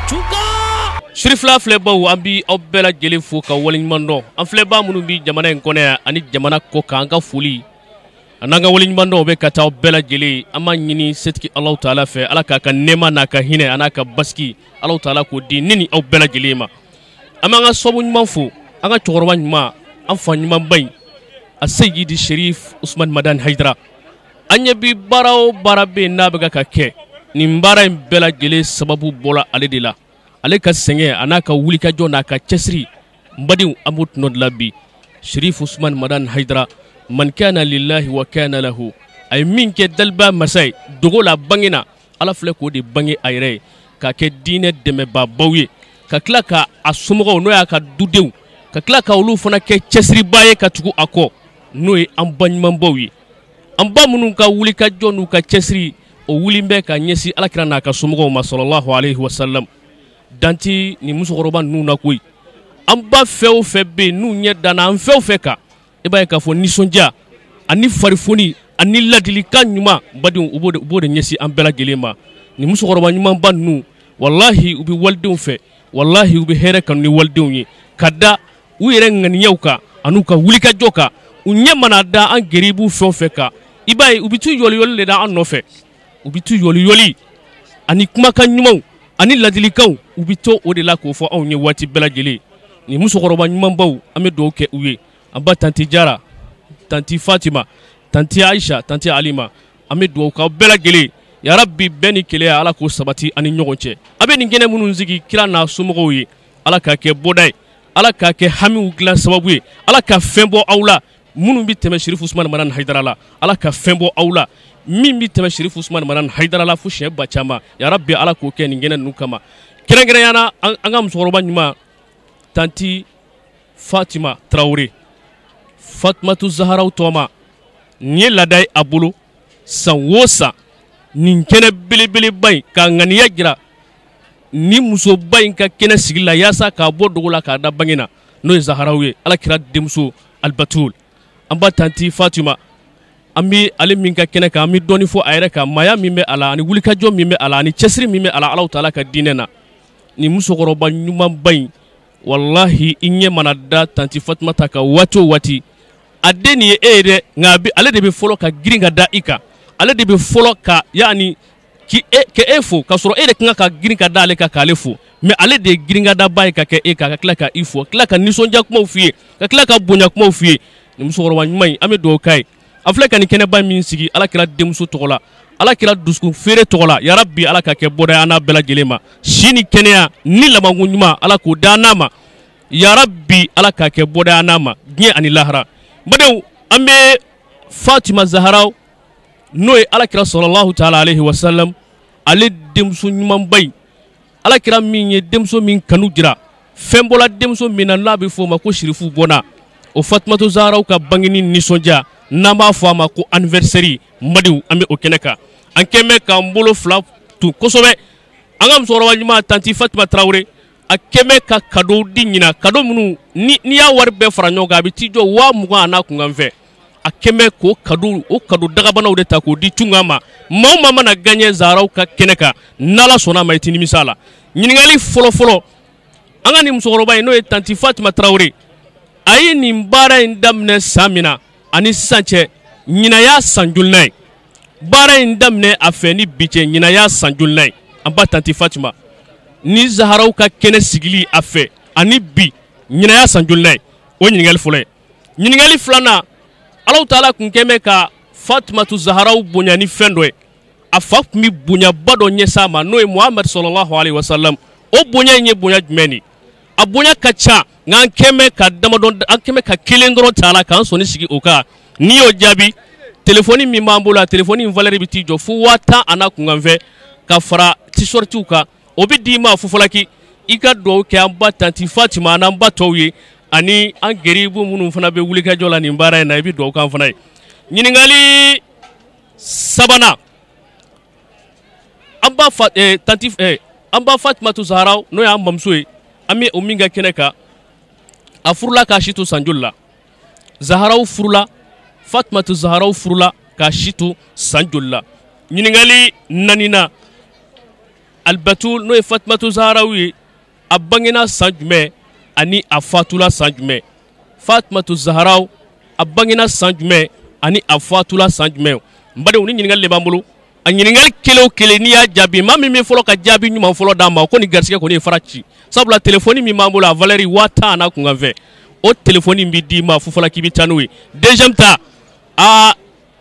Tchounkan Cherifla fleba ambi obela jeli fo ka walinymando an fleba munu bi jamana en kone ani jamana ko ka anga fuli ananga walinymando be kata obela jeli ama nyini setki Allah Taala fe ala ka ka nema na ka hine anaka baski Allah Taala ko di nini obela jeli ma amanga sobu nyman fo anga chorwa nyma an fa nyman bay asayidi Sherif Usman Madan Haidara anya bi barao barabe nabaga ka ke nimbara bela jeli sababu bola aledila ale ka senge anaka wulika jona ka chesri mbadi amut nod labi Sherif Usman Madan Haidara man kana lillahi wa kana lahu ay minke dalba masay dogola bangina ala fle ko di bangi ayre ka ke dine deme ba bawye ka klaka asumugo no ya ka dudew ka klaka ulu fana ke chesri baye ka tugu ako no e ambanyman bawye amba munun ka wulika jonu ka chesri o wulimbe ka nyesi ala kirana ka sumugo ma sallallahu alaihi wasallam danti ni musokoroba nuna koy amba few febe nu nye dana an few feka ibaye ka fo nisonja ani farifoni ani ladili kan nyuma badi ubode nyesi an bela gelema ni musokoroba nyuma bannu wallahi ubi waldun fe wallahi ubi here kan ni waldun yi kada uyere ngani yauka anuka wulika joka unye manada an geribu few feka ibaye ubi tu yoli le da an nofe ubi tu yoli ani kuma kan nyuma ani ladilikaw ubito o de la ko fo awnye wati bela jeli ni musokoroba nyuma baw ame do ke uye amba tanti Jara tanti Fatima tanti Aisha tanti Alima ame do ka bela jeli ya rabbi beni kele ala ko sabati ani nyogonche abe ni ngene munun zigi kira na sumogo yi ala ka ke bodai ala ka ke hami ugla sababu yi ala ka fembo awla munun bi teme Sherif Usman Madan Haidara la ala ka fembo awla min bi teme Sherif Usman Madan Haidara la fu sheba chama ya rabbi ala ko ke ngene nukama kirangere yana anga musokoroba nyuma tanti Fatima Traoré Fatmatu Zahra Utoma ni ladai abulu sanwosa ni kene bilibili bay ka ngani yagira ni muso bay ka kene sigila yasa ka bodogola ka da bangina no Zahrawe ala kira demso albatul amba tanti Fatima ambi ale minka kene ka mi doni fo ayre ka maya mimbe ala ni wulika jom mimbe ala ni chesri mimbe ala Allah Taala ka dinena ni musokoroba nyuma bay wallahi inye manada tanti Fatima taka wati adeni ere ngabi ale de be folo ka giringa da ika ale de be folo ka yani ki ke efo ka soro ere kinga ka giringa da ale ka kalefo me ale de giringa da bay ka ke eka ka klaka ifo klaka nisonja kuma ofie ka klaka bonya kuma ofie ni musokoroba nyuma ame do kai afleka ni kene ba min sigi ala kira demso togola ala kira dusku fere togola ya rabbi ala ka ke boda ana bela gelema shini kenya ni lamangu nyuma ala ko danama ya rabbi ala ka ke boda anama gye ani lahara badew ambe Fatima Zahra noy ala kira sallallahu taala alaihi wasallam ale demso nyuma bay ala kira min ye demso min kanu jira fembola demso min na bi fo ma ko Sherifu bona o Fatima Zahra ka bangini nisonja nama fama ko anniversaire madiw ambe o keneka ankeme ka mbolo fla tu kosobe angam soro wanyuma tanti Fatima Traoré akeme ka kado dinyina kado munu ni ya warbe faranyoga bitijo wa muga na kungamve akeme ko kado o kado daga bana de ta ko di tungama mama na ganye Zahra ka keneka nala sona maitini misala nyingali folo anga ni msoro bay no tanti Fatima Traoré ayi ni mbara indamne samina ani sanche nyina ya sanjulnay bara indamne afeni biche nyina ya sanjulnay amba tanti Fatima ni Zahra ka kene sigili afe ani bi nyina ya sanjulnay o nyingali fule nyingali flana Allah Taala kun keme ka Fatima Zahra bonya ni fendoe afak mi bonya bado nyesa ma no Muhammad sallallahu alaihi wasallam o bonya nye bonya jmeni abonya kacha ngan keme ka damadon an keme ka kilendro Taala kan soni sigi oka ni o jabi telefoni mi mambola telefoni valeri biti jo fu wata ana kunganve ka fara t-shirt uka obi dima fu folaki ika do ke amba tanti Fatima na mba towi ani an geribu munu fana be wulika jola ni mbara na bi do kan fana nyiningali sabana amba tanti amba Fatima Zahra no ya mamsuwe ami ominga keneka afurla ka shitu sanjulla Zahra furla Fatima Zahra furla ka shitu sanjulla nyiningali nanina Albatul n'o ye Fatumatu Zaharaw ye a bangena san jumɛn ani a fatula san jumɛn. Fatumatu Zaharaw a bangena san jumɛn ani a fatula san jumɛn. N badenw ni ɲininkali de b'an bolo a ɲininkali kelen o kelen n'i y'a jaabi maa min bɛ fɔlɔ ka jaabi ɲuman fɔlɔ d'a ma o ko ni garisɛgɛ kɔni ye fara ci sabula telefɔni min b'an bolo a valeur 50,000 n'a kunkanfɛ o telefɔni in bɛ d'i ma fo fɔla k'i bɛ taa n'o ye. Deuxième ta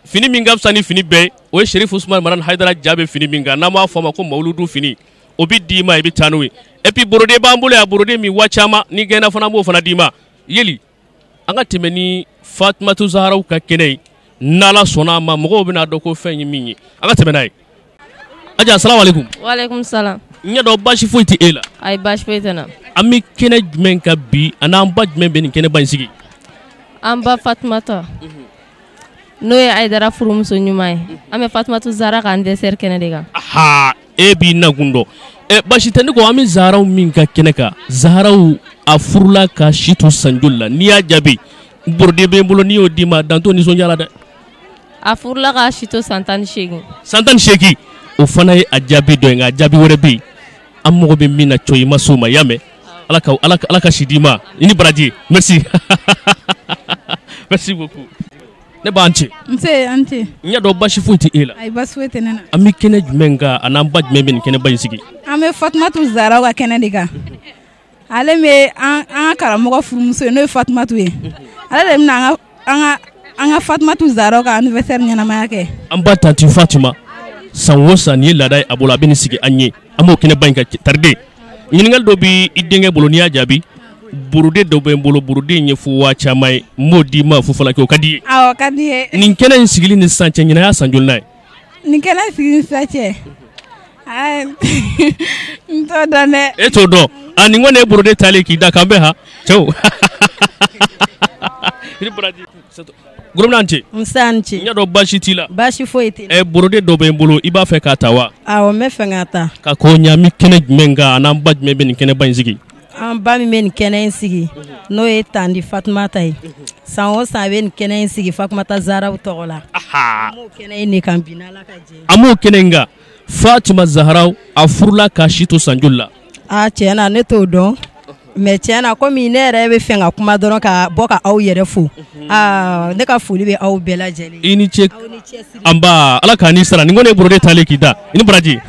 fini min ka fisa ni fini bɛɛ o ye Cherif Usman Maran Haidara ja bɛ fini min kan n'an b'a fɔ a ma ko mawuludu fini o bɛ d'i ma i bɛ taa n'o ye. Et puis borode b'an bolo yan borode min wa caman ni gɛnna fana an b'o fana d'i ma yeli an ka tɛmɛ ni Fatumatu Zaharaw ka kɛnɛ ye n'Ala sɔnna a ma mɔgɔw bɛna dɔn ko fɛn ye min ye an ka tɛmɛ n'a ye. Aja assalamu alaikum. Wa alaikum salam. Ɲɛ dɔn baasi foyi tɛ e la. Ayi baasi foyi tɛ n na. An bɛ kɛnɛ jumɛn ka bi a n'an ba jumɛn bɛ nin kɛnɛba in sigi. An ba Fatumata n'o ye Haidara furumuso ɲuman ye an bɛ Fatumatu Zahara ka anniversaire kɛnɛ de kan. Aha e b'i nakun dɔn. Baasi tɛ ne ko an bɛ Zaharaw min ka kɛnɛ kan Zaharaw a furula ka si to sanjoli la n'i y'a jaabi borode bɛ n bolo n'i y'o d'i ma dan t'o nisɔndiya la dɛ. A furula ka si to san 18. San 18 o fana ye a jaabi dɔ ye nka a jaabi wɛrɛ bɛ yen an mago bɛ min na cogo i ma s'o ma i y'a mɛn ala ka si d'i ma i ni baraji merci merci beaucoup. Ne b'an cɛ. Nse an cɛ. N y'a dɔn baasi foyi tɛ e la. Ayi baasi foyi tɛ ne na. An bɛ kɛnɛ jumɛn kan a n'an ba jumɛn bɛ nin kɛnɛba in sigi. An bɛ Fatumatu Zaharaw ka kɛnɛ de kan. Ale bɛ an ka karamɔgɔ furumuso ye n'o ye Fatumatu ye. Ale de bɛna an ka Fatumatu Zaharaw ka anniversaire ɲɛnamaya kɛ. An ba tanti Fatima san o san ni ye laada ye a bolo a bɛ nin sigi an ye an b'o kɛnɛba in kan tarde ɲininkali dɔ bɛ i denkɛ bolo n'i y'a jaabi buruden dɔ bɛ n bolo buruden in ye fo waa caman ye n m'o d'i ma fo fɔla kɛ o ka di ye. Awɔ o ka di ye. Nin kɛnɛ in sigili ni sisan cɛ ɲinan y'a san joli n'a ye. Nin kɛnɛ in sigili ni sisan cɛ n t'o dɔn dɛ. E t'o dɔn a nin kɔni ye buruden taalen k'i da k'an bɛɛ ha cɛw. Gurumna nce. Musa nce. N y'a dɔn baasi t'i la. Baasi foyi t'i la. Buruden dɔ bɛ n bolo i b'a fɛ k'a ta wa. Awɔ n bɛ fɛ k'a ta. Ka ko ɲami kɛnɛ jumɛn kan a n'an ba jumɛn bɛ nin kɛnɛba in sigi. An ba min bɛ nin kɛnɛ in sigi n'o ye tandi Fatumata ye san o san a bɛ nin kɛnɛ in sigi Fatumata Zaharaw tɔgɔ la. An b'o kɛnɛ in de kan bi n'Ala ka jɛ. An b'o kɛnɛ in kan Fatumata Zaharaw a furula k'a si to sanjoli la. Tiɲɛ na ne t'o dɔn mais tiɲɛ na komi ne yɛrɛ bɛ fɛ ka kuma dɔrɔn ka bɔ ka aw yɛrɛ fo ne ka foli bɛ aw bɛɛ lajɛlen. I ni ce an ba Ala k'a n'i sara nin kɔni ye buruden taalen k'i da i ni baraji.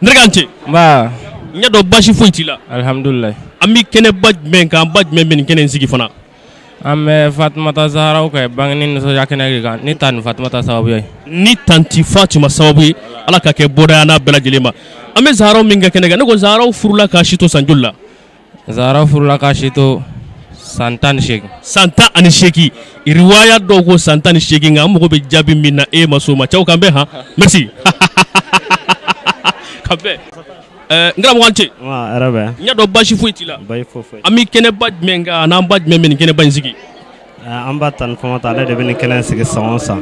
Nereka nce. Nba. N y'a dɔn baasi foyi t'i la. Alhamdulilayi. An bɛ kɛnɛba jumɛn kan an ba jumɛn bɛ nin kɛnɛ in sigi fana. An bɛ Fatumata Zaharaw kɛ bangeni nisɔndiya kɛnɛ de kan ni tanti Fatumata sababu ye. Ni tanti Fatima sababu ye Ala ka kɛ bɔda n'a bɛɛ lajɛlen ma. An bɛ Zaharaw min kɛ kɛnɛ kan ne ko Zaharaw furula k'a si to sanjoli la. Zaharaw furula k'a si to san 18. San 18 riwaya dɔw ko san 18 nka an mago bɛ jaabi min na e ma s'o ma cɛw kan bɛn han merci. Ka bɛn. N karamɔgɔ an cɛ. N y'a dɔn baasi foyi t'i la. An bɛ kɛnɛba jumɛn kan a n'an ba jumɛn bɛ nin kɛnɛba in sigi. An ba tan Fatumata ale de bɛ nin kɛnɛ in sigi san o san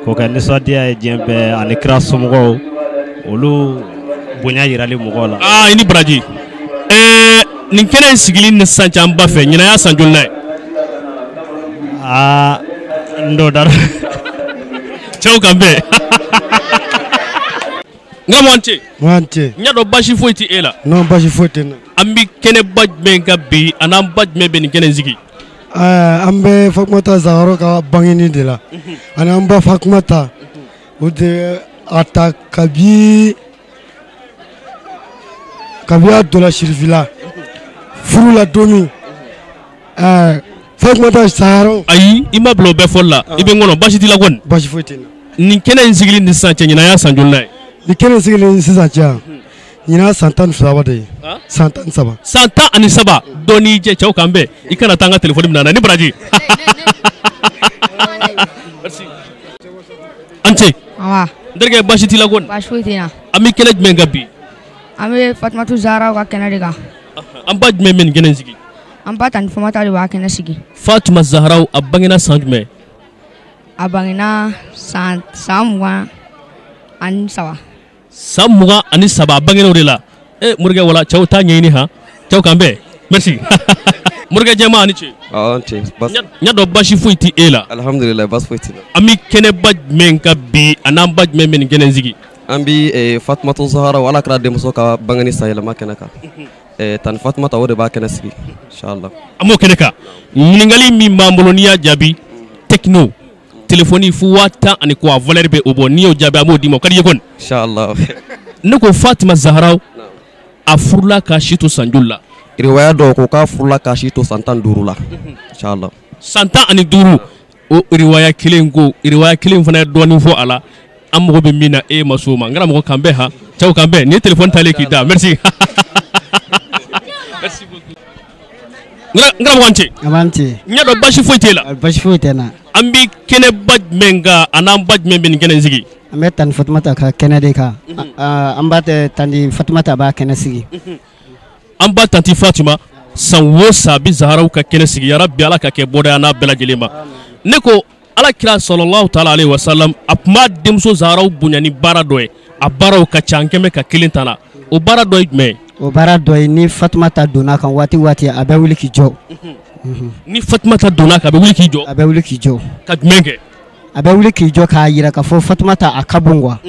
k'o kɛ nisɔndiya ye diɲɛ bɛɛ ani kira somɔgɔw olu bonya yirali mɔgɔw la. I ni baraji. Nin kɛnɛ in sigili ni sisan cɛ an ba fɛ ɲinan y'a san joli n'a ye. N t'o dɔn. Cɛw kan bɛn. N karamɔgɔ an cɛ. N cɛ. N y'a dɔn baasi foyi tɛ e la. Non baasi foyi tɛ n na. An bɛ kɛnɛba jumɛn kan bi a n'an ba jumɛn bɛ nin kɛnɛ in sigi. An bɛ Fatumata Zaharaw ka bangeni de la ani an ba Fatumata o de a ta kabi a donna Cherifla furu la don min Fatumata Zaharaw. Ayi i ma bila o bɛɛ fɔli la i bɛ n kɔnɔ baasi t'i la kɔni. Baasi foyi tɛ n na. Nin kɛnɛ in sigili ni sisan cɛ ɲinan y'a san joli n'a ye. Nin kɛnɛ in sigili ni sisan cɛ ɲinan san 13 de ye. San 13. San 13 dɔ n'i jɛ cɛw kan bɛn i kana taa an ka telefɔni minɛ na ni baraji. An cɛ. N terikɛ baasi t'i la kɔni. Baasi foyi tɛ n na. An bɛ kɛnɛ jumɛn kan bi. An bɛ Fatumata Zaharaw ka kɛnɛ de kan. An ba jumɛn bɛ nin kɛnɛ in sigi. An ba tanti Fatumata de b'a kɛnɛ sigi. Fatumata Zaharaw a bangena san jumɛn. A bangena san 23. San 23 a bangena o de la. Morikɛ wala cɛw t'a ɲɛɲini han cɛw kan bɛn merci. Morga jama ni ce ce bas nya do bashi fuiti ela alhamdulillah bas fuiti ami kene baj men ka bi anam baj men men genen zigi ambi Fatmatu Zahra wala kra dem so ka bangani sayla makana ka tan Fatmata wode ba kana sigi inshallah amo kene ka ningali mi mamboloniya jabi techno telefoni fu wata ani ko valeur be obo niyo jabi amo dimo kadi yekon inshallah nako Fatima Zahra a furla ka shito sanjulla riwaya do ko ka furla ka shito santan durula inshallah santan ani duru o riwaya kilen fana doni fo ala amgo be mina e masuma ngara mo kambe ha taw kambe ni telephone tale ki da merci merci beaucoup ngara mo wante amante nyado bashi foitela ambi kene baj menga anam baj men kene zigi ambe tan Fatmata ka kene de ka ambate tandi Fatmata ba kene sigi amba tanti Fatima sanwo sabi Zahra ka kene sigi ya rabbi ala ka ke boda na bela jelema neko ala kira sallallahu ta'ala alaihi wasallam apma demso Zahra bunyani bara doy a baraw ka chankeme ka kilintana o bara doy me o bara doy ni Fatmata dona kan wati abe wuli ki jo ni Fatmata dona ka abe wuli ki jo ka menge abe wuli ki jo ka yira ka fo Fatmata akabungwa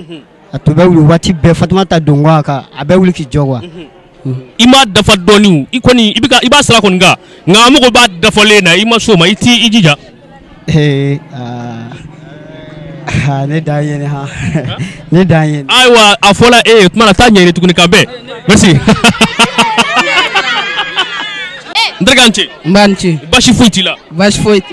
atobe wuli wati be Fatmata dongwa ka abe wuli ki jo wa ima dafa doni ikoni iba sala kon nga mo ko ba dafa lena ima soma iti ijija ne dayen ha ne dayen aywa afola tuma ta nyere tukuni kambe merci ndraganche mbanchi bashi fuitila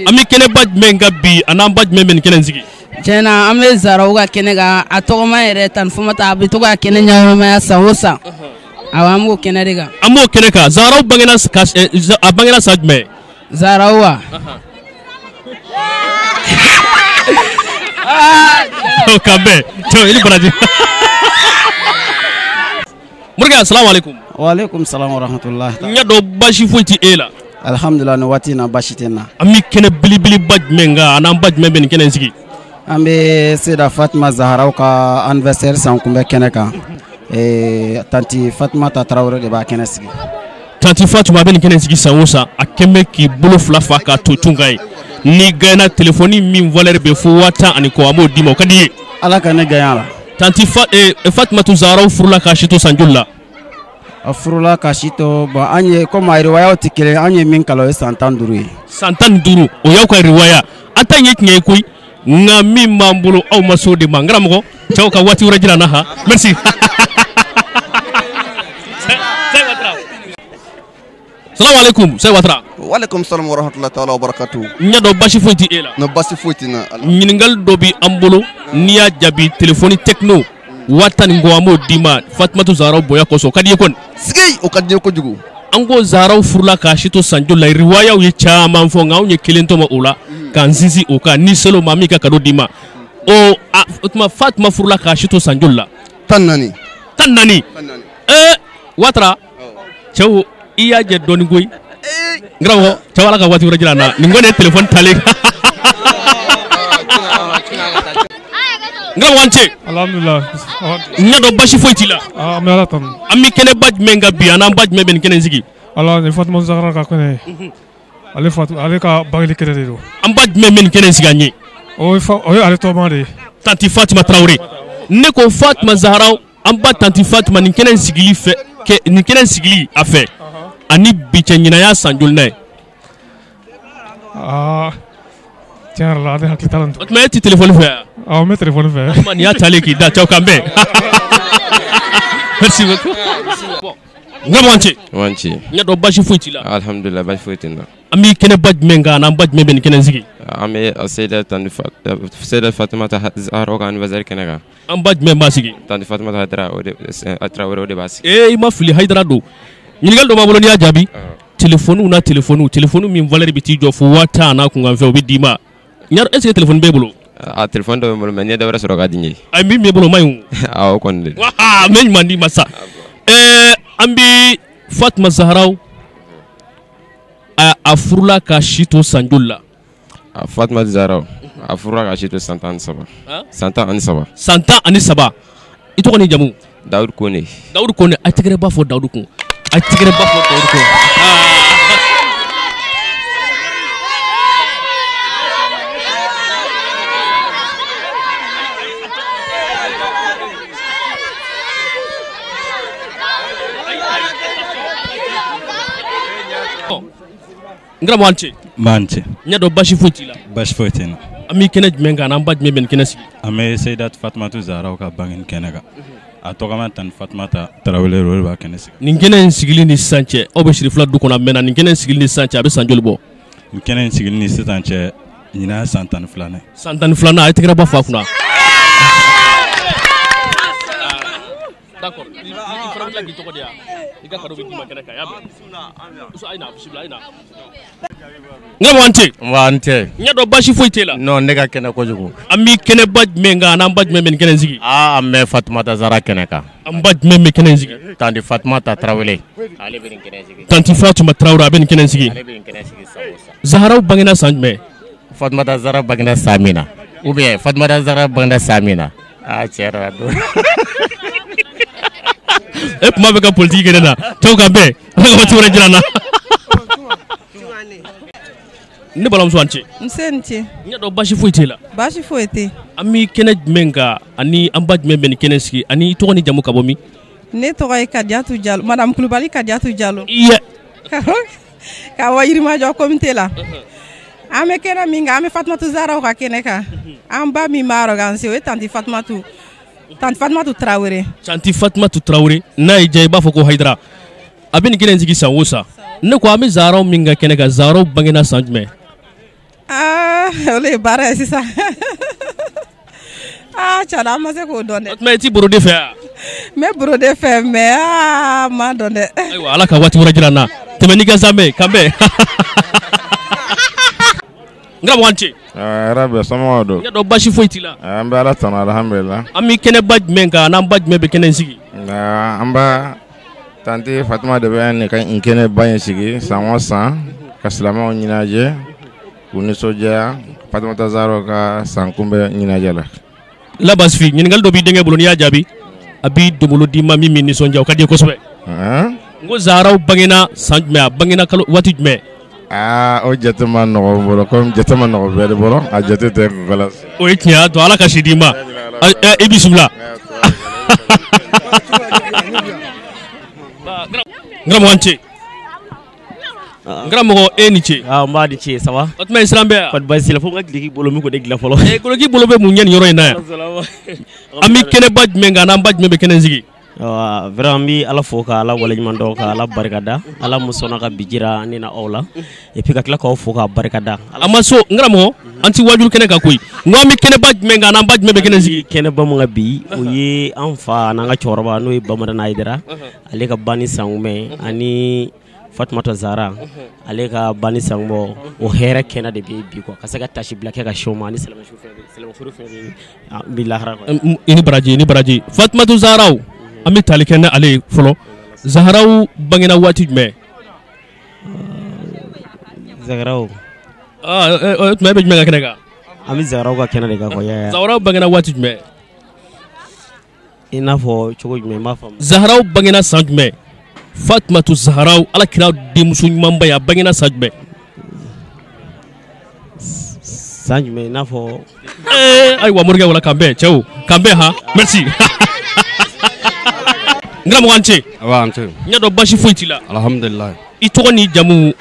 ami kene baj menga bi anam baj men kene zigi jena ame Zahra uga kene ga atoma ere tan Fatmata abi to ga kene nyawma ya sawosa awamu kene diga amo kene ka Zahra bangena abangena sajme Zahra wa kambe to ili baraji murga assalamu alaikum wa alaikum salam wa rahmatullah nyado bashi fuiti ela alhamdulillah no wati na bashitena ami kene bilibili baj menga anam baj men kene zigi ambe Seda Fatima Zahra ka anniversaire san kumbe kene ka tanti Fatmata Traoré de ba kene sigi tanti Fatima ben kene sigi sanwosa akeme ki bulu flafa ka to Tchounkan ni gana telefoni min valeur be fo wata ani ko amo dimo kadi ala ka ne gayala tanti Fatima Zahra furla ka shito sanjulla afurula ka shito ba anye ko ma riwaya tikele anye min kalo santan duru o yaw ka riwaya atanye kinye kuy nga mi mambulo aw masodi mangara mo taw ka wati urajira na ha merci Assalamu alaikum say watra wa alaikum salam wa rahmatullahi ta'ala wa barakatuh nyado bashi foiti ela no bashi foiti na nyingal dobi ambulo niya jabi telefoni techno watan ngwamo dima Fatmatu Zahra boya ko so kadi kon sigay o kadi ko jugu ango Zahra furla ka shito sanjulla riwaya ye chama fo ngaw nye kilento ma ula kan zizi o ka ni solo mami ka kado dima o Fatma furla ka shito sanjulla tannani watra chaw iya je doni goy ngrawo chawala ka wati urajila na ningone telefone tale ngrawo wante alhamdulillah nyado bashi foitila me ala tan ami kene baj menga bi anam baj men kene zigi ala ne Fatma Zahra ka kone ale ka bagli kene do am baj men kene ziganye o ale to mande tanti Fatima Traoré ne ko Fatima Zahra am ba tanti Fatima ni kene sigili fe ni kene sigili afe ani biche nyina ya sanjulne tiens la de hakli talent me ti téléphone fe me téléphone fe man ya tale ki da Tchounkan merci beaucoup wanci nyado bashi fuitila alhamdulillah bashi fuitina ami kene baj menga na baj men kene zigi ami Seda Fatima Zahra ka anniversaire kene ga am baj men basigi tanti Fatima Traoré ode basi ima fili haydara do nyingal do mamolo niya jabi telefonu min valeur biti jo fu wata na ku ngam fe dima nyar est ce que téléphone be bolo téléphone do mo men de wara soro ga dinyi ay mi bolo mayu kon de wa men mandi massa ambi Fatma Zahra a furla ka shito sanjulla Fatma Zahra a furla ka shito santan saba ito ko ni jamu Daoud Kone a tigre ba fo Daoud ko Ngra mwante. Mante. Nyado bashi foiti la. Bashi foiti na. Ami kene jmenga na mbaj meben kene sigi. Ame Seydat Fatmata Zahra ka bangin kenega. Atogama tan Fatmata Tarawele role ba kene sigi. Ningene sigili ni sanche obe Cherifla du kona mena ningene sigili ni sanche abe sanjol bo. Ningene sigili ni sanche nyina santan flane. Santan flane ay tikra ba fa kuna. D'accord. Il fera la guitare dia. Il ga kado bi makana ka yabe. So aina possible aina. Ngam wante. Nyado bashi foite la. Non nega kene ko jugu. Ami kene baj menga na baj men kene zigi. Amme Fatmata Zahra kene ka. Am baj men kene zigi. Tandi Fatmata Tarawele. Ale bin kene zigi. Tanti Fatuma Traoré ben kene zigi. Ale bin kene zigi sawosa. Zahra bangina sanjme. Fatmata Zahra bangina Samina. Ou bien Fatmata Zahra bangina Samina. Chera do. Kuma bɛ ka politique kɛ ne na Tchounkan bɛɛ ala ka waati wɛrɛ jira n na ne balimamuso an cɛ nse ni ce n y'a dɔn baasi foyi t'e la baasi foyi tɛ an bɛ kɛnɛ jumɛn kan ani an ba jumɛn bɛ nin kɛnɛ sigi ani i tɔgɔ ni jamu ka bɔ min ne tɔgɔ ye Kadiatu Jalo madame Kulubali Kadiatu Jalo iye ka bɔ Yirimajɔ comité la an bɛ kɛnɛ min kan an bɛ Fatumata Zahra ka kɛnɛ kan an ba min b'a organiser o ye tanti Fatumatu Traoré. Tanti Fatumata Traoré n'a y'i diya i b'a fɔ ko Hayidara a bɛ nin kɛnɛ in sigi san o san ne ko an bɛ Zahra min ka kɛnɛ kan Zahra bangena san jumɛn olu ye baara ye sisan cɛna an ma se k'o dɔn dɛ o tuma i t'i borode fɛ wa n bɛ borode fɛ mais ma dɔn dɛ ayiwa ala ka waati wɛrɛ jira n na tɛmɛ n'i ka zanbɛ kanbɛ Ngra wante Arabe sama do. Ya do bashi foyi tila. Amba ala tan alhamdulillah. Ami kene baj menga na baj mebe kene sigi. Amba tante Fatima de ben kan kene bañ sigi sanwa san ka salama nyinaje uni soja Fatimata Zahra ka sankumbe nyinaje la. La basfi nyingal do bi denge bulon ya jabi abi domolo di mami min ni sonja o kadi ko sobe. Ngo Zahra bangena sanjme bangena kalo wati jme. O jatama no bolo comme jatama no bele bolo a jatete galas o itnya to ala ka shidima e bismillah ngram wante ngram mo e ni che mba di che ça va otma islambe pat basila fo ngak ligi bolo mi ko degla folo e ko ligi bolo be mu nyen yoro ina ami kene baj menga na baj mebe kene zigi vraiment bi ala fo ka ala wala nyman do ka ala barkada ala musona ka bijira ni na awla et puis ka kila ko fo ka barkada amaso ngramo anti wajul kene ka koy ngami kene baj menga na baj mebe kene sigi kene ba mo ngabi o ye anfa na nga chorba no e bamada na idara ale ka bani sangume ani Fatumata Zahra ale ka bani sangbo o hera kena de bi ko kasaka tashi black ka shoma ni salama furu bilahra ini baraji Fatumata Zahra ami tali kene ale folo Zahra bangena wati me Zahra me be me kene ga ami Zahra ka kene de ga ko ya Zahra bangena wati me ina fo chogo me ma fam Zahra bangena sang me Fatumata Zahra ala kira de musu nyamba ya bangena sajbe sajme na fo ay wa murga wala kambe chew kambe ha merci ngram wante nyado bashi foitila alhamdulillah I togo ni jamu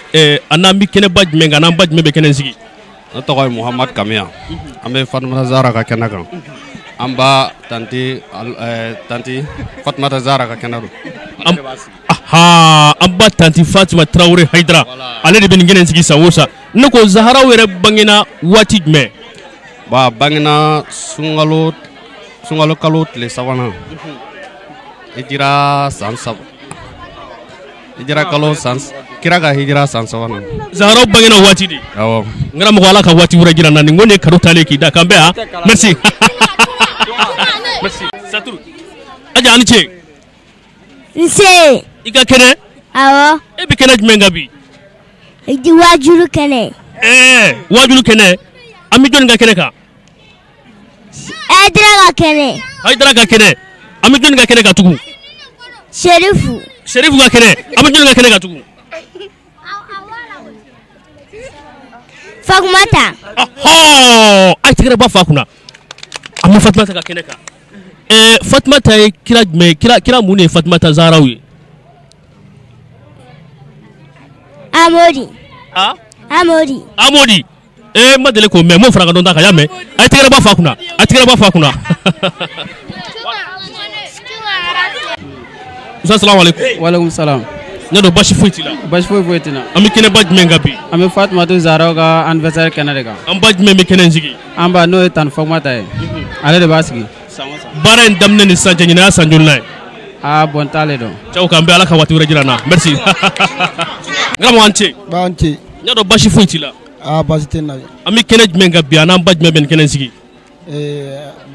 anambi kene baj menga nam baj mebe kene sigi na togo Muhammad Kamia ambe Fatumata Zahra ka kena kan amba tanti Fatumata Zahra ka kena do aha amba tanti Fatima Traoré Haidara ale de ben ngenen sigi sawosa nako Zahra were bangina wati me ba bangina sungalo kalot le sawana hijira sansab hijira kalo sans kiraga hijira sansawana Zahra bangina wati di awo ngara mo wala ka wati wura gira nan ngone karota le ki da kambe ha merci merci saturu aja ani che nse ika kene awo e bi kene jmenga bi di wajulu kene wajulu kene ami jon nga kene ka Haidara ga kene ami jon nga kene ka tugu Sherifu ga kene ami jon nga kene ka tugu Fatumata ay tigre ba fakuna ami Fatumata ga kene ka Fatumata kira mune Fatumata Zahra wi Amori Amodi. Ma deli ko mɛ mo fara ka dɔn ta ka y'a mɛn a ye tigɛrɛ bɔ fa kunna Musa salamualeykum. Waleykum salam. Ne don basi foyi t'i la. Basi foyi t'i la. An bɛ kɛnɛba jumɛn kan bi? An bɛ Fatumata Zahra ka anniversaire kɛnɛ de kan. An ba jumɛn bɛ kɛnɛ in sigi? An ba n'o ye Tani Fatumata ye. Ale de b'a sigi. Baara in daminɛ ni sisan cɛ ɲinɛ y'a san joli n'a ye? Bon t'ale dɔn. Tchounkan bɛ ala ka waati wɛrɛ jira n na merci. N karamɔgɔ an ce. B'an ce. N y'a dɔn basi foyi t'i la. Basi tɛ n na. An bɛ kɛnɛ jumɛn kan bi an n'an ba jumɛn bɛ nin kɛnɛ in sigi?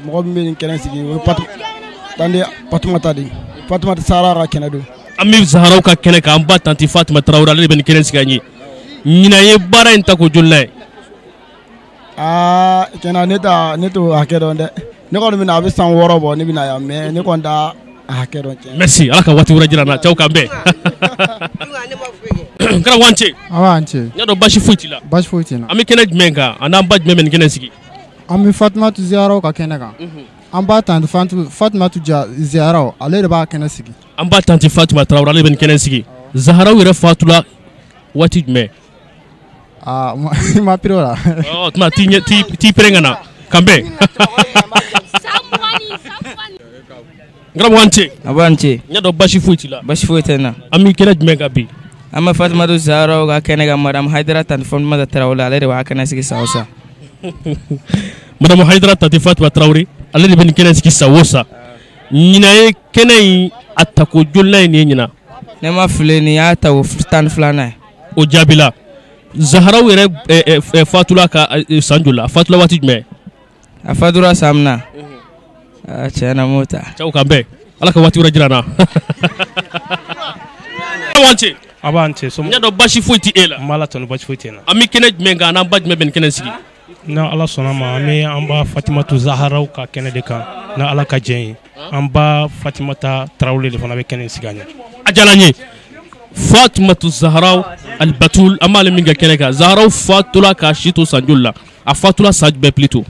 Mɔgɔ min bɛ nin kɛnɛ sigi o ye Fatumata de. Fatumata Zahra ka kɛnɛ don. An bɛ Zahraw ka kɛnɛ kan an ba tanti Fatumata Tarawele ale de bɛ nin kɛnɛ sigi an ye. Ɲinan ye baara in ta ko joli la ye? Tiɲɛna ne t'o hakɛ dɔn dɛ. Ne kɔni bɛna a bɛ san 6 bɔ ne bɛna yan mais ne kɔni t'a hakɛ dɔn tiɲɛ. Merci ala ka waati wɛrɛ jira n na Tchounkan bɛɛ. N karamɔgɔ an ce. An ce. N y'a dɔn basi foyi t'i la. Basi foyi t'i la. An bɛ kɛnɛ jumɛn kan an n'an ba jumɛn bɛ nin kɛnɛ sigi? An bɛ Fatumata Zahra ka kɛnɛ kan. An b'a tanti Fatumata Zahra ale de b'a kɛnɛ sigi. An b'a tanti Fatumata Tarawele ale de bɛ nin kɛnɛ sigi. Zahraw yɛrɛ fatula waati jumɛn? Ma piri o la. O tuma t'i pɛrɛn ka na kan bɛɛ. N karamɔgɔ an ce. A b'an ce. N y'a dɔn basi foyi t'i la. Basi foyi tɛ n na. An bɛ kɛnɛ jumɛn kan bi? An bɛ Fatumata Zahra ka kɛnɛ kan Madame Haidara tanti Fatumata Tarawele ale de b'a kɛnɛ sigi sa o sa. Madame Haidara tanti Fatumata Tarawele ale de bɛ nin kɛnɛ sigi sa o sa. Ɲinan ye kɛnɛ in a ta ko joli la ye nin ye ɲinan? Ne ma fili nin y'a ta o 12nan ye. O jaabi la. Zahraw yɛrɛ fatula ka san joli la? A fatula waati jumɛn? A fatura san min na. Tiɲɛ na m'o ta. Tchounkan bɛɛ ala ka waati wɛrɛ jira n na. An ce. A b'an ce. N y'a dɔn basi foyi t'i e la. N b'a la tɔni basi foyi t'i na. An bɛ kɛnɛ jumɛn kan an n'an ba jumɛn bɛ nin kɛnɛ sigi? N'a ala sɔnna ma an bɛ an ba Fatumata Zahra ka kɛnɛ de kan ni ala ka jɛn ye. An ba Fatumata Tarawele de fana bɛ kɛnɛ sigi an ye. A diyara n ye. Fatumata Zahra Albatul an b'ale min kɛ kɛnɛ kan Zahraw fatula k'a si to san joli la? A fatula san jumɛn plutôt?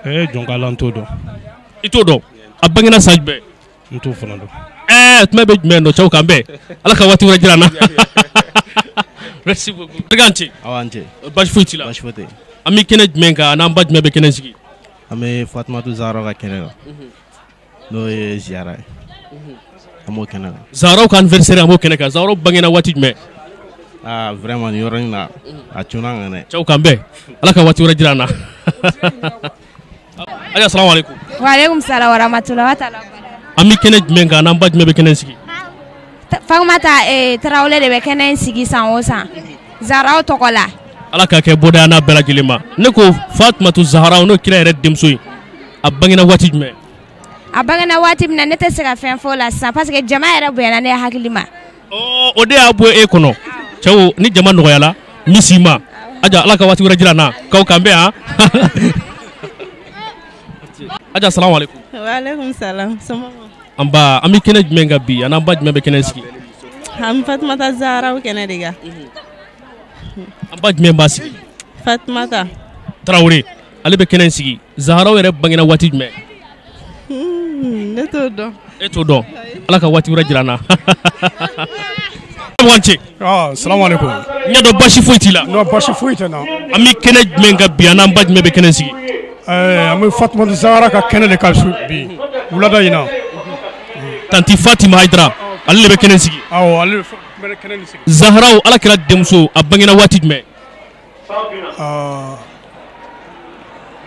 Jɔnkala n t'o dɔn. I t'o dɔn? A bangena san jumɛn? N t'o fana dɔn. Tuma bɛ jumɛn dɔn Tchounkan bɛɛ ala ka waati wɛrɛ jira n na. Merci beaucoup. An ce. An ce. Basi foyi t'i la. Basi foyi tɛ. An bɛ kɛnɛ jumɛn kan an n'an ba jumɛn bɛ kɛnɛ sigi? An bɛ Fatumata Zahra ka kɛnɛ kan n'o ye Ziyara ye. An b'o kɛnɛ kan. Zahraw ka anniversaire an b'o kɛnɛ kan. Zahraw bangena waati jumɛn? Vraiment nin yɔrɔnin na a cunna an kan dɛ. Tchounkan bɛɛ ala ka waati wɛrɛ jira n na. Aja salamualeykum. Waleykum salam wa rahmatulah wa taala. An bɛ kɛnɛ jumɛn kan an n'an ba jumɛn bɛ kɛnɛ sigi? Fatumata Tarawele de bɛ kɛnɛ sigi san o san Zahraw tɔgɔ la. Ala ka kɛ bɔda n'a bɛɛ lajɛlen ma. Ne ko Fatumata Zahra n'o kira yɛrɛ denmuso ye a bangena waati jumɛn? A bangena waati min na ne tɛ se ka fɛn fɔ o la sisan parce que jama yɛrɛ bonyana ne hakili ma. O de y'a bɔ e kɔnɔ. Cɛw ni jama nɔgɔyala misi ma. Aja ala ka waati wɛrɛ jira n na Tchounkan bɛɛ han. Aja salamualeykum. Waleykum salam. An ba an bɛ kɛnɛ jumɛn kan bi an n'an ba jumɛn bɛ kɛnɛ sigi? An bɛ Fatumata Zahra kɛnɛ de kan. An ba jumɛn b'a sigi? Fatumata Tarawele ale bɛ kɛnɛ sigi. Zahraw yɛrɛ bangena waati jumɛn? Ne t'o dɔn. E t'o dɔn ala ka waati wɛrɛ jira n na. An ce. Salamualeykum. N y'a dɔn basi foyi t'i la. Non basi foyi tɛ n na. An bɛ kɛnɛ jumɛn kan bi an n'an ba jumɛn bɛ kɛnɛ sigi? An bɛ Fatumata Zahra ka kɛnɛ de kan bi wulada in na. Tanti Fatima Haidara ale de bɛ kɛnɛ sigi. Awɔ ale bɛ kɛnɛ sigi. Zahraw ala kɛra denmuso a bangena waati jumɛn?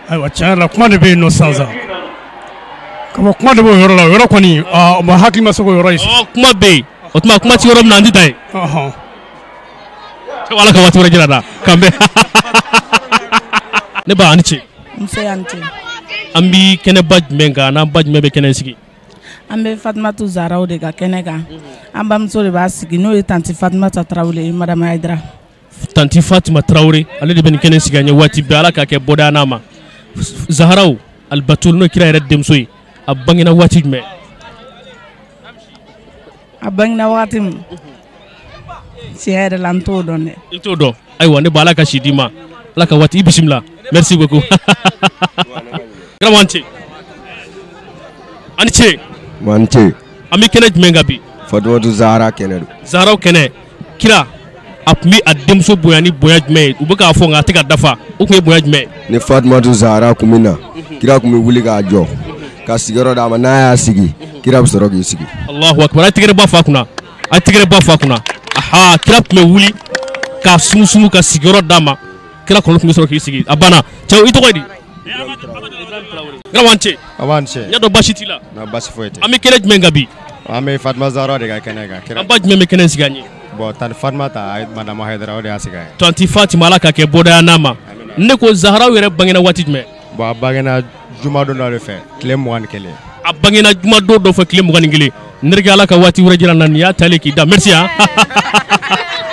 Ayiwa tiɲɛ yɛrɛ la kuma de bɛ yen nɔ sisan. Kama kuma de b'o yɔrɔ la o yɔrɔ kɔni ma hakili ma se k'o yɔrɔ ye. Kuma bɛ yen o tuma kuma ti yɔrɔ min na an ti taa yen. Ala ka waati wɛrɛ jira n na kan bɛɛ. Ne ba a ni ce. Muso y'an ce. An bɛ kɛnɛba jumɛn kan n'an ba jumɛn bɛ kɛnɛ sigi? An bɛ Fatumata Zahra de ka kɛnɛ kan. An bamuso de b'a sigi n'o ye tanti Fatumata Tarawele Madame Haidara. Tanti Fatima Tarawele ale de bɛ nin kɛnɛ sigi an ye waati bɛɛ ala ka kɛ bɔda n'a ma. Zahraw Albatul n'o kira yɛrɛ denmuso ye a bangena waati jumɛn? A bangena waati min tiɲɛ yɛrɛ la n t'o dɔn dɛ. I t'o dɔn ayiwa ne ba ala ka si d'i ma ala ka waati i bisimila merci beaucoup. Karamɔgɔ an ce. A ni ce. Man ce. An bɛ kɛnɛ jumɛn kan bi? Fatumata Zahra kɛnɛ don. Zahraw kɛnɛ kira a tun bɛ a denmuso bonya ni bonya jumɛn ye u bɛ k'a fɔ nka a tɛ ka dafa o tun ye bonya jumɛn ye. ni Fatumata Zahara kun bɛ na kira kun bɛ wuli k'a jɔ ka sigiyɔrɔ d'a ma n'a y'a sigi kira bɛ sɔrɔ k'i sigi. Allahu akbar a ye tigɛrɛ ba fa kunna a ye tigɛrɛ ba fa kunna aha kira tun bɛ wuli k'a sumusumu ka sigiyɔrɔ d'a ma kira kɔnɔ tun bɛ sɔrɔ k'i sigi a banna cɛw i tɔgɔ ye di. Grawance. Avance. Nya do basi t'i la. Na basi foyi tɛ. An bɛ kɛnɛ jumɛn kan bi. An bɛ Fatumata Zahara de ka kɛnɛ kan. An ba jumɛn bɛ kɛnɛ sigi an ye. Bon tan Fatumata madame Haidara o de y'a sigi an ye. Tanti Fatima ala ka kɛ bɔdaya n'a ma. Ne ko Zahara yɛrɛ bangena waati jumɛn. Bon a bangena juma don dɔ de fɛ tile 21. A bangena juma don dɔ fɛ tile 21. Nereke ala ka waati wɛrɛ jira na nin y'a talen k'i da merci hein.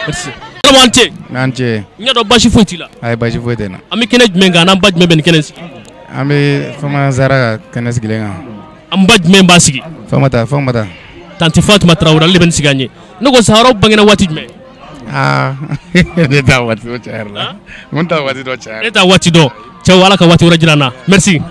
Merci. Grawance. Nance. Nya do basi foyi t'i la. Ayi basi foyi tɛ na. An bɛ kɛnɛ jumɛn kan an ba jumɛn bɛ nin kɛnɛ sigi. An bɛ Fatumata Zahara ka kɛnɛ sigilen kan. An ba jumɛn b'a sigi. Fatumata. Tanti Fatima Traoré ale de bɛ nin sigi an ye. Ne ko Zahara bangena waati jumɛn. Ne t'a waati dɔ cɛ yɛrɛ la. Mun t'a waati dɔ cɛ yɛrɛ. Ne t'a waati dɔn cɛw ala ka waati wɛrɛ jira n na merci.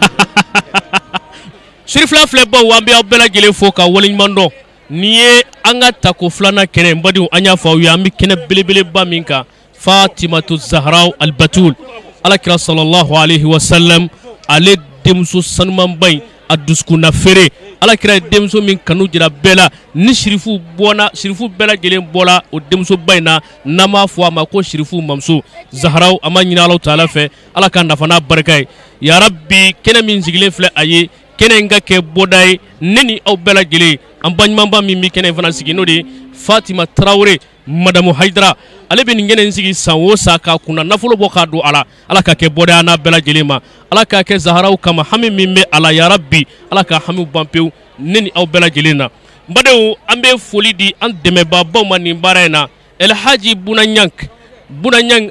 Cherifla filɛbaw an bɛ aw bɛɛ lajɛlen fo ka waleɲuman dɔn nin ye an ka tako filanan kɛnɛ n badenw an y'a fɔ aw ye an bɛ kɛnɛ belebeleba min kan Fatimatu Zahra al-Batul alakira sallallahu alaihi wa sallam ale denmuso sanumanba in a dusukunda feere alakira ye denmuso min kanu jira bɛɛ la ni sirifu bɛɛ lajɛlen bɔra o denmusoba in na n'an b'a fɔ a ma ko sirifu mamuso Zahra an b'a ɲini Alahu taala fɛ ala ka nafa n'a barika ye yarabi kɛnɛ min sigilen filɛ a ye kɛnɛ in ka kɛ bɔda ye ne ni aw bɛɛ lajɛlen an baɲumanba min bɛ kɛnɛ in fana sigi n'o de ye Fatima Traoré Madamu Haidara ale bɛ nin kɛnɛ in sigi san o san k'a kunna nafolo bɔ k'a don a la ala ka kɛ bɔda n'a bɛɛ lajɛlen ma ala k'a kɛ Zaharaw kama hami min bɛ a la yarabi ala ka hamiw ban pewu ne ni aw bɛɛ lajɛlen na n badenw an bɛ foli di an dɛmɛbaabaw ma nin baara in na Elhaji Bunanyank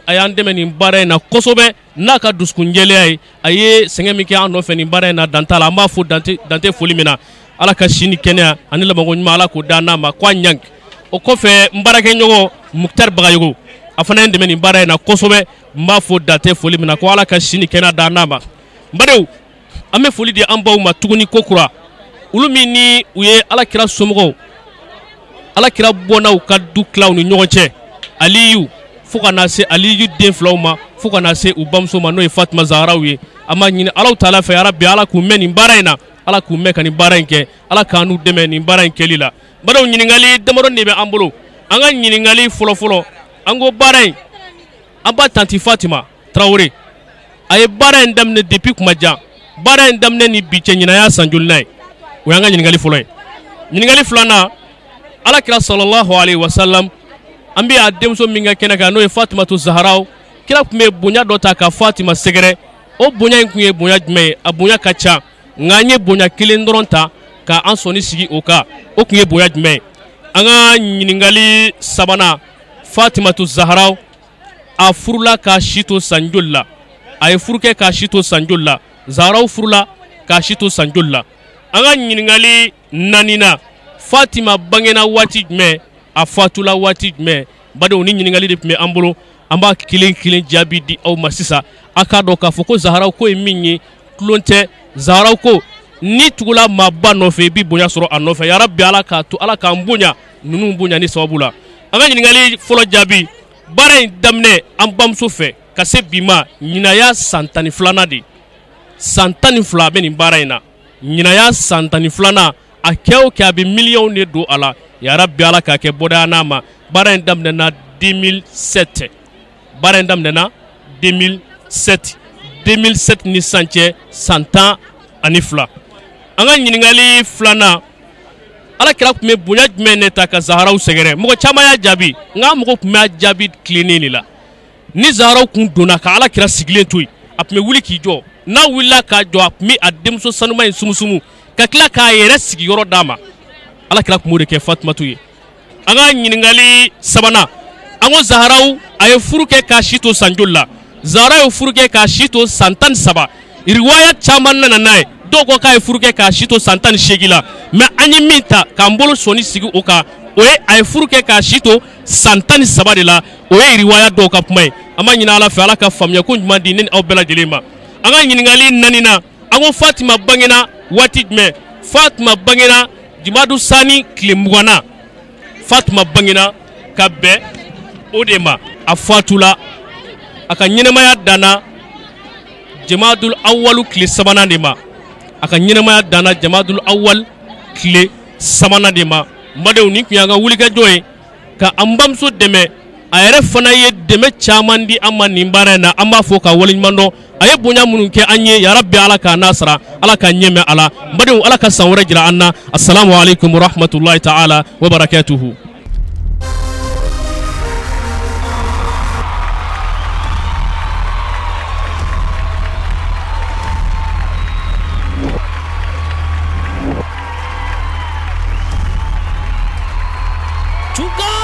a y'an dɛmɛ nin baara in na kosɛbɛ n'a ka dusukun jɛlenya ye a ye sɛgɛn min kɛ an nɔfɛ nin baara in na dan t'a la an b'a fɔ dante foli min na ala ka si ni kɛnɛya ani labanko ɲuman ala k'o da n'a ma k'a ɲank o kɔfɛ n baarakɛɲɔgɔn Muktar Bagayogo a fana ye n dɛmɛ nin baara in na kosɛbɛ n b'a fɔ dante foli min na ko ala ka si ni kɛnɛya da n'a ma n badenw an bɛ foli di an baw ma tuguni ko kura olu min ni u ye alakira somɔgɔw alakira bɔnnaw ka du tilaw ni ɲɔgɔn cɛ Aliyu fo ka na se Aliyu den filaw ma fo ka na se u bamuso ma n'o ye Fatima Zahraw ye an b'a ɲini Alahu taala fɛ yarabi ala k'u mɛn nin baara in na ala k'u mɛn ka nin baara in kɛ ala k'an n'u dɛmɛ nin baara in kɛli la badenw ɲininkali damadɔ de bɛ an bolo an ka ɲininkali fɔlɔfɔlɔ an ko baara in an ba tanti Fatima Traoré a ye baara in daminɛ depuis kuma jan baara in daminɛ ni bi cɛ ɲinaya san joli n'a ye o y'an ka ɲininkali fɔlɔ ye ɲininkali filanan alakira sallallahu alaihi wa sallam an bɛ a denmuso min ka kɛnɛ kan n'o ye Fatimatu Zahraw kira tun bɛ bonya dɔ ta ka Fatima sɛgɛrɛ o bonya in tun ye bonya jumɛn ye a bonya ka ca nka an ye bonya kelen dɔrɔn ta ka an sɔnni sigi o kan o tun ye bonya jumɛn ye an ka ɲininkali sabanan Fatimatu Zahraw a furula k'a si to san joli la a ye furu kɛ k'a si to san joli la Zahraw furula k'a si to san joli la an ka ɲininkali naaninan Fatima bangena waati jumɛn a fatula waati jumɛn badenw ni ɲininkali de tun bɛ an bolo an b'a kelen kelen jaabi di aw ma sisan a k'a dɔn k'a fɔ ko Zahraw ko ye min ye tulon tɛ Zahraw ko ni tugula maaba nɔfɛ i bɛ bonya sɔrɔ a nɔfɛ yarabi ala k'a to ala k'an bonya ninnu bonya ni sababu la an ka ɲininkali fɔlɔ jaabi baara in daminɛ an bamuso fɛ ka se bi ma ɲinaya san 12 de san 12 bɛ nin baara in na ɲinaya san 12 a kɛ o kɛ a bɛ miliyɔnw de don a la yarabi ala k'a kɛ bɔdaya n'a ma baara in daminɛna 2007 baara in daminɛna 2007 ni san cɛ san 12 an ka ɲininkali filanan alakira tun bɛ bonya jumɛn de ta ka Zahraw sɛgɛrɛ mɔgɔ caman y'a jaabi nka mɔgɔ tun b'a jaabi tilennen de la ni Zahraw kun donna ka alakira sigilen to yen a tun bɛ wuli k'i jɔ n'a wulila k'a jɔ a tun bɛ a denmuso sanuman in sumusumu ka tila k'a yɛrɛ sigiyɔrɔ d'a ma alakira tun b'o de kɛ Fatumatu ye an ka ɲininkali sabanan an ko Zahraw a ye furu kɛ k'a si to san joli la Zahraw ye furu kɛ k'a si to san 13 riwaya caman nana n'a ye dɔw ko k'a ye furu kɛ k'a si to san 18 la mais an ye min ta k'an bolo sɔnni sigi o kan o ye a ye furu kɛ k'a si to san 13 de la o ye riwaya dɔw ka kuma ye an b'a ɲini ala fɛ ala ka faamuya ko ɲuman di ne ni aw bɛɛ lajɛlen ma an ka ɲininkali naaninan an ko Fatima bangena waati jumɛn Fatima bangena Jumadu Sani tile 20 Fatima bangena ka bɛn o de ma a fatula a ka ɲɛnɛmaya danna jamadul awwalu tile sabanan de ma a ka ɲɛnɛmaya danna jamadul awwal tile sabanan de ma mbadenw ni kun y'an ka wulikajɔ ye ka an bamuso dɛmɛ a yɛrɛ fana ye dɛmɛ caman di an ma nin baara in na an b'a fɔ ka waleɲuman dɔn a ye bonya minnu kɛ an ye yarabi ala k'a n'a sara ala ka ɲɛmɛ a la mbadenw ala ka san wɛrɛ jira an na assalamu alaikum warahmatullahi ta'ala wa barakatuhu. Tchounkan!